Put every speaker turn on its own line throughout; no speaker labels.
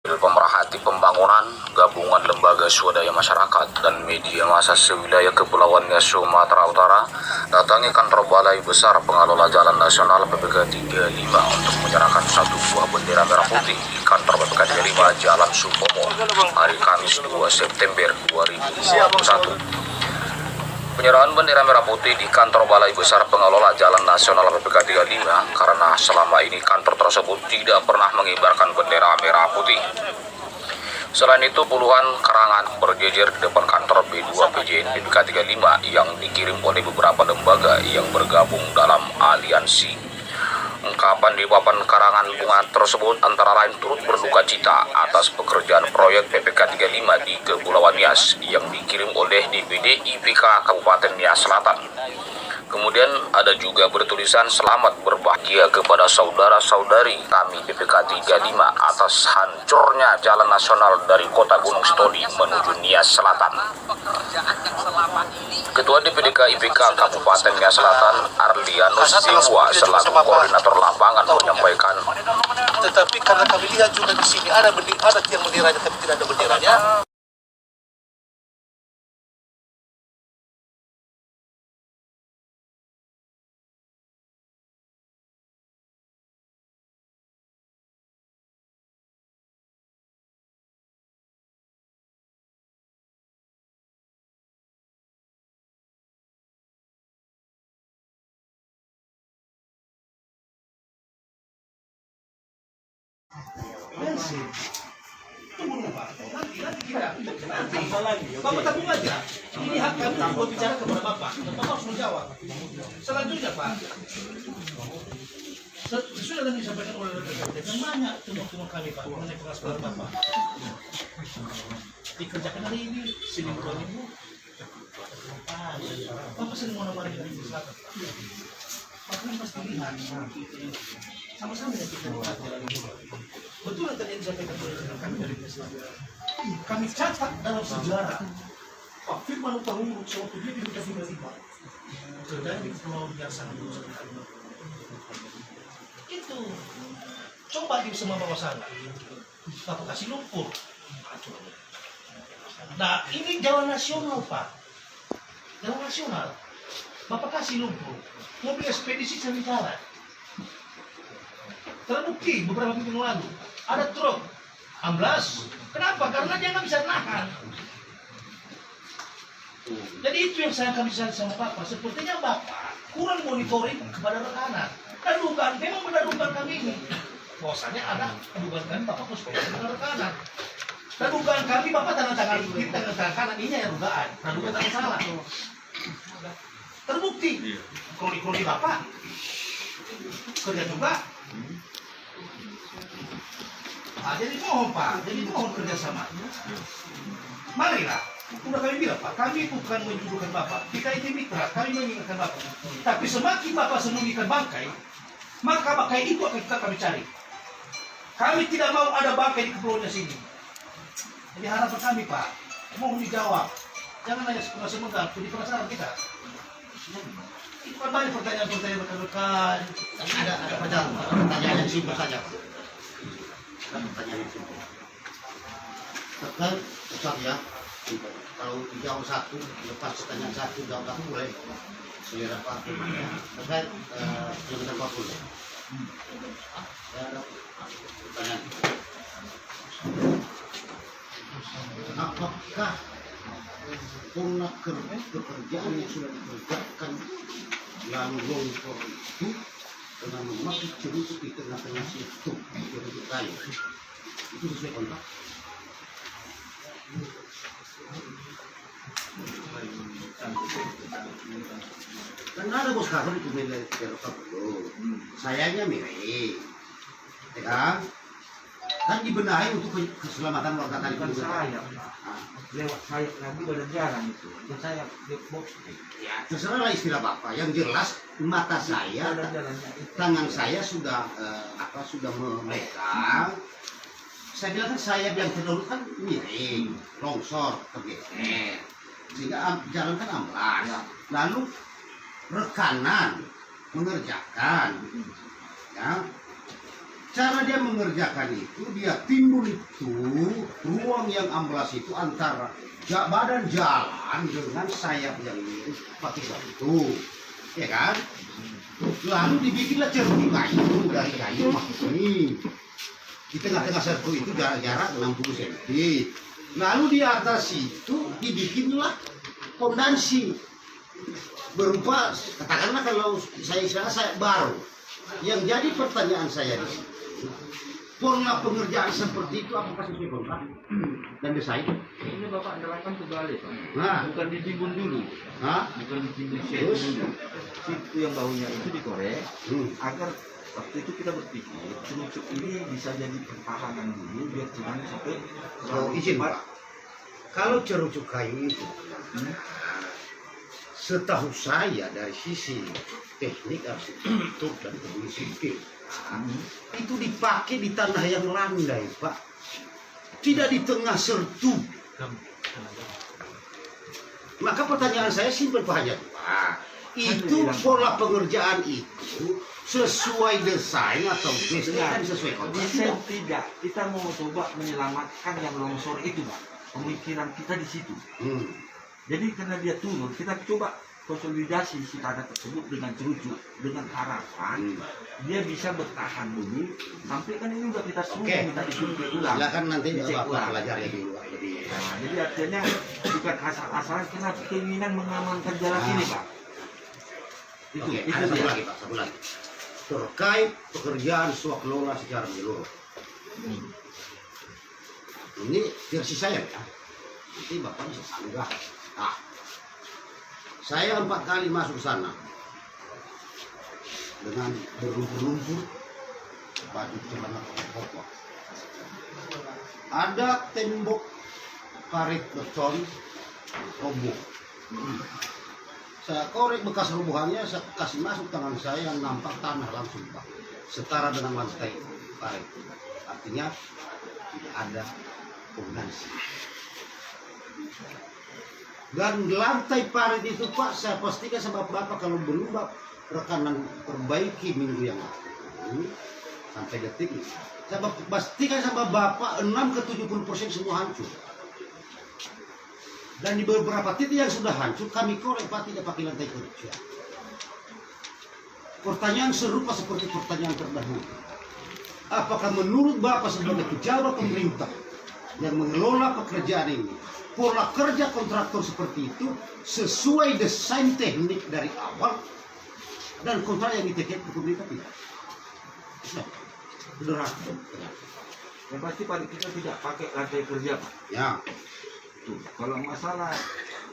Pemerhati pembangunan, gabungan lembaga swadaya masyarakat dan media massa sewilayah Kepulauan Nias Sumatera Utara datangi kantor Balai Besar Pengelola Jalan Nasional PPK 35 untuk menyerahkan satu buah bendera merah putih di kantor PPK 35 Jalan Supomo hari Kamis 2 September 2021. Penyerahan bendera merah putih di kantor Balai Besar Pengelola Jalan Nasional PPK 35 karena selama ini kantor tersebut tidak pernah mengibarkan bendera merah putih. Selain itu, puluhan karangan berjejer di depan kantor B2 PJN PPK 35 yang dikirim oleh beberapa lembaga yang bergabung dalam aliansi. Ungkapan di papan karangan bunga tersebut antara lain turut berduka cita atas pekerjaan proyek PPK 35 di Kepulauan Nias yang dikirim oleh DPD IPK Kabupaten Nias Selatan. Kemudian ada juga bertulisan selamat berbahagia kepada saudara-saudari kami PPK 35 atas hancurnya jalan nasional dari kota Gunung Sitoli menuju Nias Selatan. Ketua DPDK IPK Kabupaten Nias Selatan Arlianus Silwa selaku koordinator lapangan menyampaikan,
tetapi karena kami lihat juga di sini ada tiang benderanya tapi tidak ada benderanya. Bapak tabung aja. Ini hak kami buat bicara kepada Bapak. Bapak harus menjawab. Selanjutnya Pak, sudah tadi disampaikan oleh rekan-rekan banyak temuan kami Pak mengenai pengasaran Bapak. Dikerjakan hari ini Senin 2000. Bapak sering mau nawarin dari Selatan. Bapak pasti lihat. Sama-sama yang kita buat jalan ini. Betul yang tadi disampaikan oleh kami dari Selatan. Kami catat dalam sejarah Pak Firman Upahulu sewaktu dia diminta tiba-tiba kerjaan di Pulau Biasa itu coba di semua bawah sana Bapak kasih lumpur. Nah ini jalan nasional Pak, jalan nasional Bapak kasih lumpur, mobil ekspedisi cari jalan terbukti beberapa minggu lalu ada truk amblas. Kenapa? Karena dia nggak bisa nahan. Jadi itu yang kami sama Bapak. Sepertinya Bapak kurang monitoring kepada rekanan. Dan dugaan, memang benar dugaan kami ini. Bahwasannya ada dugaan kami Bapak harus kepada rekanan. Dan dugaan kami Bapak tangan kanan ini yang dugaan. Nah dugaan tangan salah. Terbukti. Kroni-kroni Bapak kerja juga. Nah, jadi mohon Pak, jadi mohon kerjasama. Marilah, udah kami bilang Pak, kami bukan menjudukan Bapak, kita ini mitra, kami mengingatkan Bapak. Tapi semakin Bapak sembunyikan bangkai, maka bangkai itu akan kami cari. Kami tidak mau ada bangkai di Kepulauan sini. Jadi harapan kami Pak, mohon dijawab. Jangan hanya sementara, jadi penasaran kita. Itu kan banyak pertanyaan-pertanyaan rekan-rekan.
Ada pertanyaan yang simpel saja Pak. Pertanyaan itu tetap ya, kalau dijawab satu lepas pertanyaan satu jawab satu boleh selera Pak ya. Terkait kilometer 40 saya ada pertanyaan, apakah pola pekerjaan yang sudah dikerjakan lalu longsor itu dengan memakai ceruk di tengah-tengah situ untuk kayu itu sesuai kontrak? Kan ada bos karun itu milik Eropa dulu, sayangnya mirip, ya kan? Kan dibenahi untuk keselamatan warga tadi kan saya lewat sayap lagi badan jalan itu dan saya box ya terserahlah istilah Bapak, yang jelas mata saya tangan saya sudah sudah memegang. Saya bilang kan sayap yang terdahulu kan miring, longsor, tergeser sehingga jalan kan amblas. Lalu rekanan mengerjakan ya cara dia mengerjakan itu, dia timbul itu ruang yang amblas itu antara badan jalan dengan sayap yang ini pakai itu, ya kan? Lalu dibikinlah cermin kayu dari kayu ini. Di tengah-tengah serbu itu jarak 60 cm. Lalu di atas itu dibikinlah fondasi berupa, katakanlah kalau saya baru. Yang jadi pertanyaan saya di sini, pola pengerjaan seperti itu apakah sesuai kontrak dan desain?
Ini Bapak terangkan kembali, Pak.
Nah,
Bukan ditimbun dulu,
nah,
bukan ditimbun
Terus?
dulu. Situ yang baunya itu dikorek agar waktu itu kita berpikir cerucuk ini bisa jadi pertahanan dulu biar jangan sampai
oh, izin Pak. Kalau cerucuk kayu itu, setahu saya dari sisi teknik arsitektur dan teknik sipil, itu dipakai di tanah yang landai, Pak. Tidak di tengah sertu. Maka pertanyaan saya simpel Pak Hajar, Pak. Itu pola pengerjaan itu sesuai desain atau desain sesuai kontrak?
Desain tidak. Kita mau coba menyelamatkan yang longsor itu, Pak. Pemikiran kita di situ. Jadi karena dia turun, kita coba konsolidasi si tanah tersebut dengan cerucuk, dengan harapan dia bisa bertahan dulu sampai kan ini udah kita suruh minta disurvei ulang.
Silakan nanti
dicek
Bapak
ulang.
pelajari lebih.
Nah, jadi artinya bukan asal-asalan karena keinginan mengamankan jalan ini, Pak. Itu,
Oke,
itu
ada satu
dia.
lagi Pak, satu lagi. Terkait pekerjaan swaklola secara menyeluruh. Ini versi saya ya. Nanti Bapak bisa sanggah. Nah, saya 4 kali masuk ke sana dengan berlumpur-lumpur, baju celana kokoh. Ada tembok karet beton roboh. Saya korek bekas robohannya, saya kasih masuk tangan saya yang nampak tanah langsung Pak, setara dengan lantai karet. Artinya tidak ada fondasi. Dan lantai parit itu Pak, saya pastikan sama Bapak kalau belum rekanan perbaiki minggu yang lalu sampai detik ini, saya pastikan sama Bapak 6 ke 70% semua hancur. Dan di beberapa titik yang sudah hancur kami korek Pak, tidak pakai lantai kerja. Pertanyaan serupa seperti pertanyaan terdahulu. Apakah menurut Bapak sebagai pejabat pemerintah yang mengelola pekerjaan ini, pola kerja kontraktor seperti itu sesuai desain teknik dari awal dan kontrak yang ditekan ke pemerintah tidak? Sederhana.
Yang pasti Pak, kita tidak pakai lantai kerja, Pak.
Ya.
Tuh, kalau masalah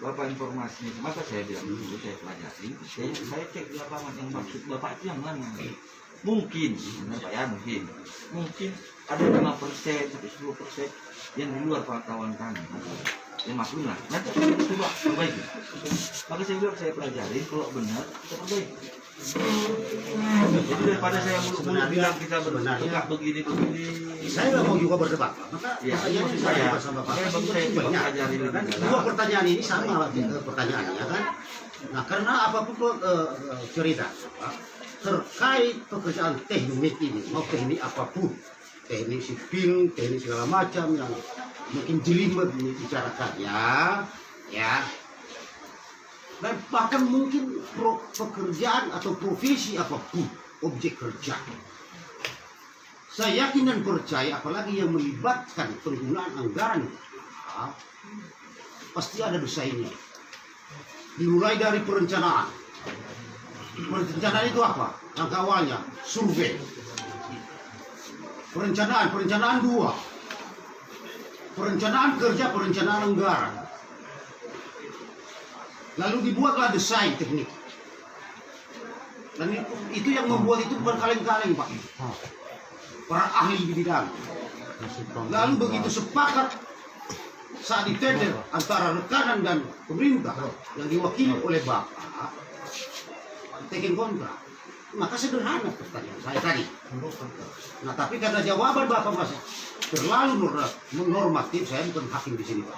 Bapak informasinya, maka saya bilang dulu, saya pelajari, saya cek di lapangan yang maksud Bapak itu yang mana. Mungkin, Pak ya, mungkin ada 5% sampai 10% yang di luar pengetahuan kami. Ya maklum lah, nanti kita coba perbaiki. Maka saya bilang saya pelajari, kalau benar kita perbaiki. Jadi daripada saya muluk-muluk bilang kita bertukar begini.
Saya nggak mau juga berdebat. Maka
Ya,
pertanyaan
saya
sama Bapak.
makanya baru saya coba pelajari lebih
Kan
dalam.
dua pertanyaan ini sama pertanyaannya kan. Nah karena apapun cerita Pak, terkait pekerjaan teknik ini, mau teknik apapun, teknik sipil, teknik segala macam yang mungkin jelimet dibicarakannya, ya. Dan bahkan mungkin pekerjaan atau profesi apapun, objek kerja. Saya yakin dan percaya, apalagi yang melibatkan penggunaan anggaran, pasti ada desainnya. Dimulai dari perencanaan. Perencanaan itu apa? Langkah awalnya, survei. Perencanaan 2. Perencanaan kerja, perencanaan anggaran. Lalu dibuatlah desain teknik. Dan itu yang membuat itu berkaleng-kaleng Pak. Para ahli di bidang. Lalu begitu sepakat saat ditender antara rekanan dan pemerintah yang diwakili oleh Bapak, taken kontrak. Maka sederhana pertanyaan saya tadi. Nah, tapi karena jawaban Bapak masih terlalu normatif, saya bukan hakim di sini Pak.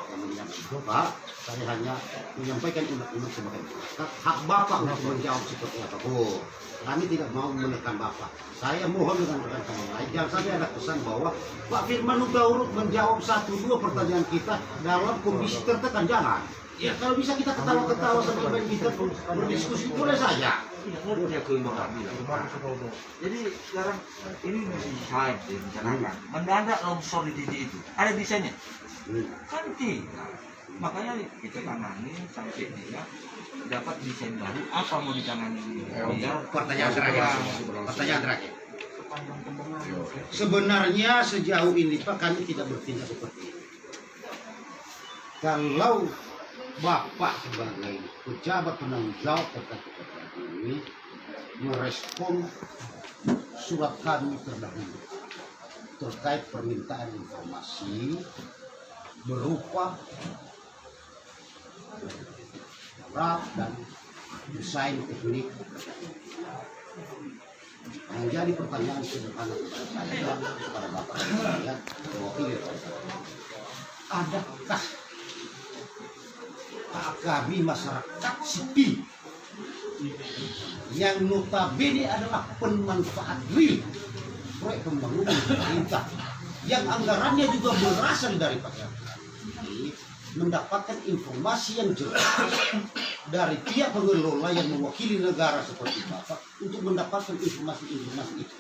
Pak, saya hanya menyampaikan undang-undang sebagai masyarakat. Hak Bapak untuk menjawab seperti apa. Oh, kami tidak mau menekan Bapak. Saya mohon dengan rekan-rekan lain, jangan sampai ada kesan bahwa Pak Firman Huta Urut menjawab 1-2 pertanyaan kita dalam kondisi tertekan. Jangan. Ya, kalau bisa kita ketawa-ketawa sambil kita berdiskusi boleh saja.
Iya, aku yang Bapak bilang. Jadi sekarang ini mesti saya rencanakan. Mendadak longsor di titik itu. Ada desainnya? Kan tidak. Makanya kita tangani sampai dia dapat desain baru. Apa mau ditangani?
Pertanyaan terakhir. Sebenarnya sejauh ini Pak kami tidak bertindak seperti ini. Kalau Bapak sebagai pejabat penanggung jawab terkait pekerjaan ini merespon surat kami terdahulu terkait permintaan informasi berupa draft dan desain teknik. Yang jadi pertanyaan sederhana kepada saya kepada Bapak sekalian mewakili, adakah kami masyarakat sipil yang notabene adalah pemanfaat real proyek pembangunan pemerintah yang anggarannya juga berasal dari pakai ini mendapatkan informasi yang jelas dari pihak pengelola yang mewakili negara seperti Bapak untuk mendapatkan informasi-informasi itu.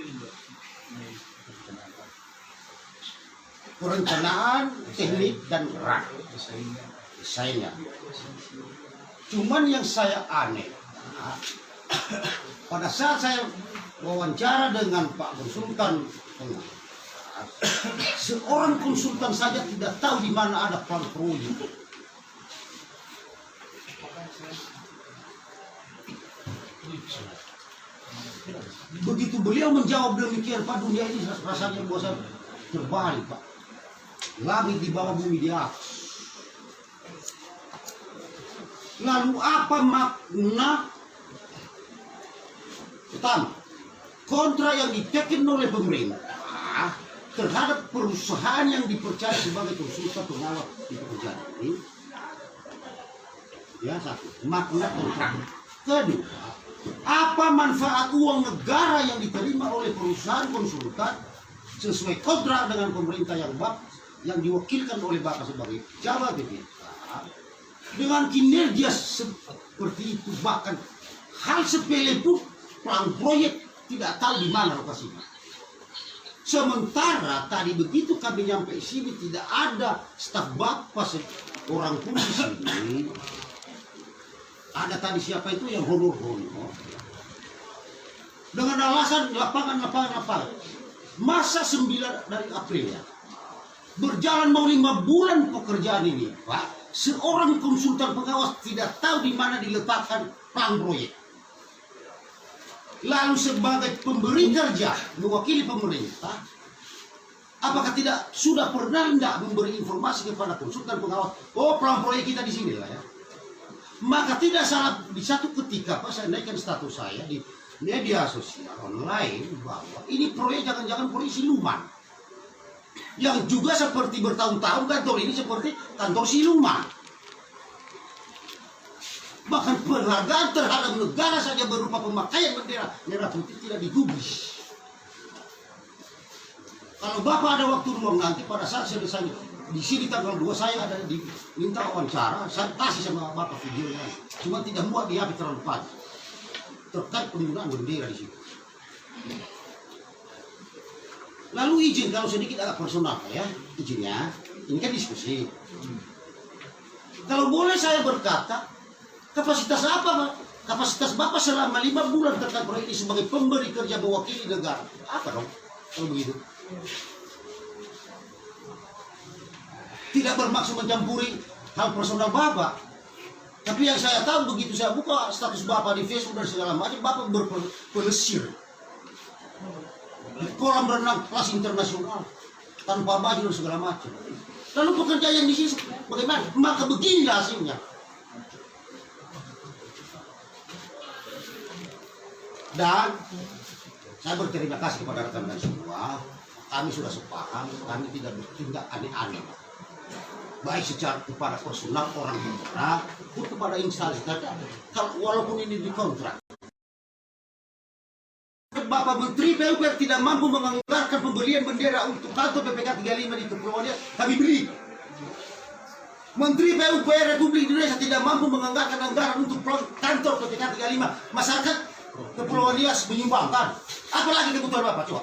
Perencanaan, teknik, dan rak desainnya. Cuman yang saya aneh, pada saat saya wawancara dengan Pak Konsultan, seorang konsultan saja tidak tahu di mana ada plan proyek. Begitu beliau menjawab demikian, Pak, dunia ini rasanya bosan terbalik, Pak. Langit di bawah, bumi di atas. Lalu apa makna pertama kontrak yang ditekin oleh pemerintah terhadap perusahaan yang dipercaya sebagai konsultan pengawal di pekerjaan ini? Ya, satu, makna kontrak. Kedua, apa manfaat uang negara yang diterima oleh perusahaan konsultan sesuai kontrak dengan pemerintah yang diwakilkan oleh Bapak sebagai pejabat BPK dengan kinerja seperti itu, bahkan hal sepele pun plan proyek tidak tahu di mana lokasinya. Sementara tadi begitu kami nyampe sini tidak ada staf Bapak orang pun di sini. Ada tadi siapa itu yang honor-honor dengan alasan lapangan. Masa 9 dari April ya, berjalan mau 5 bulan pekerjaan ini, Pak. Seorang konsultan pengawas tidak tahu di mana diletakkan plan proyek. Lalu sebagai pemberi kerja mewakili pemerintah, apakah tidak sudah pernah tidak memberi informasi kepada konsultan pengawas? Oh, plan proyek kita di sini lah ya. Maka tidak salah di satu ketika Pak saya naikkan status saya di media sosial online bahwa ini proyek jangan-jangan proyek siluman. Yang juga seperti bertahun-tahun kantor ini seperti kantor siluman. Bahkan penghargaan terhadap negara saja berupa pemakaian bendera merah putih tidak digubris. Kalau Bapak ada waktu luang nanti pada saat selesai di sini tanggal 2 saya ada diminta wawancara, saya kasih sama Bapak videonya. Cuma tidak muat di HP terlalu panjang terkait penggunaan bendera di situ. Lalu izin kalau sedikit agak personal ya, izinnya. Ini kan diskusi. Kalau boleh saya berkata, kapasitas apa, Pak? Kapasitas Bapak selama 5 bulan terkait proyek ini sebagai pemberi kerja mewakili negara. Apa dong kalau begitu? Tidak bermaksud mencampuri hal personal Bapak. Tapi yang saya tahu begitu saya buka status Bapak di Facebook dan segala macam, Bapak berpelesir di kolam renang kelas internasional tanpa baju dan segala macam. Lalu pekerja yang di sini bagaimana? Maka begini hasilnya. Dan saya berterima kasih kepada rekan-rekan semua. Kami sudah sepaham, kami tidak bertindak aneh-aneh. Baik secara kepada personal orang bergerak, pun kepada instansi. Kalau walaupun ini dikontrak. Bapak Menteri PUPR tidak mampu menganggarkan pembelian bendera untuk kantor PPK 35 di Kepulauan Riau, kami beli. Menteri PUPR Republik Indonesia tidak mampu menganggarkan anggaran untuk kantor PPK 35. Masyarakat Kepulauan Riau menyumbangkan. Apalagi kebutuhan Bapak, coba.